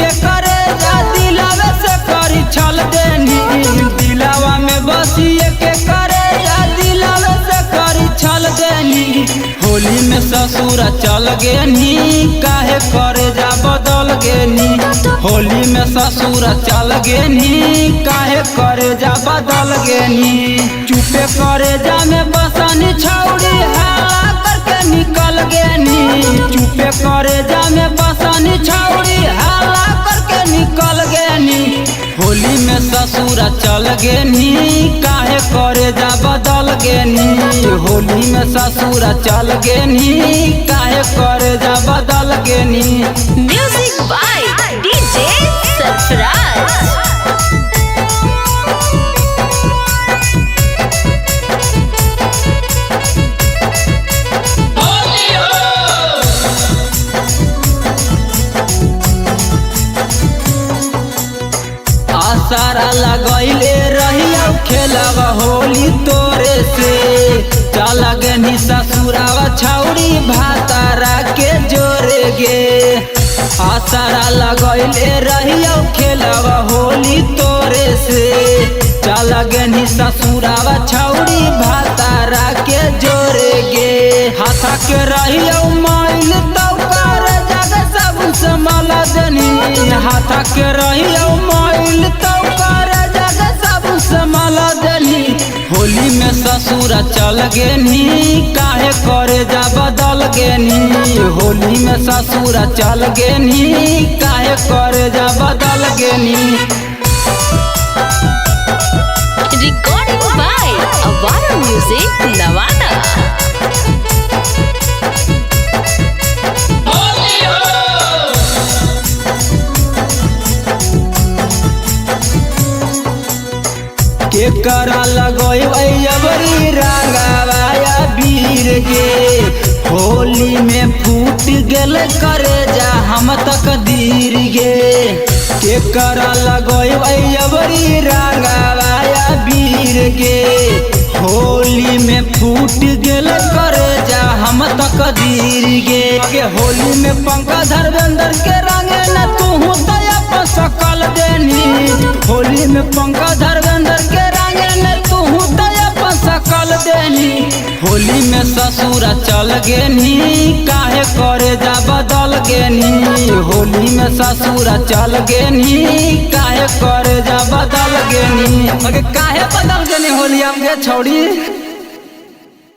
के करे जा दिलावे से करी छल देनी दिलावा में बसिए के करे जा दिलावे से करी छल देनी होली में ससुर चल गेनी काहे करे जा बदल गेनी होली में ससुर चल गेनी काहे करे जा बदल गेनी चुपे करे जा में बसनी छौड़ी हाला करके निकल गेनी चुपे करे जा में बसनी छौड़ी हाला करके निकल गेनी होली में ससुर चल गेनी काहे करे जा बदल गेनी होली में ससुर चल गेनी काहे करे जा बदल गेनी। Music by DJ Sarfaraz. सारा लगैले रहिया खेलवा होली तोरे से चल गेनी ससुरावा छौड़ी भातारा के जोरे गे सारा लगैले रहिया खेलवा होली तोरे से चल गेनी ससुरावा छौड़ी भातारा के जोरे गे हाथा के रहिया माइल तो कर जग सब संभाल देनी हाथा के रहिया माइल तो कर जग सब संभाल देनी होली में ससुर चल गेनी काहे करे जा बदल गेनी होली में ससुर चल गेनी काहे करे जा बदल गेनी। रिकॉर्डिंग बाय अवारा म्यूजिक नवादा। के करा लगोई अबरी रंगावाया वीर गे होली में फूट गेल करे जा हम तकदीर गे के करा लगोई अबरी रंगावाया वीर गे होली में फूट गेल करे जा हम तकदीर गे होली में पंकज धर्मेंद्र के रंगे न तू दया पर सकल देनी होली में पंकज धर्मेंद्र के रंगे न तू दया पर सकल देनी होली में ससुर चल गेनी काहे करे जा बदल गेनी होली में ससुर चल गेनी काहे करे जा बदल गेनी काहे बदल गेनी होली हमके छोड़ी।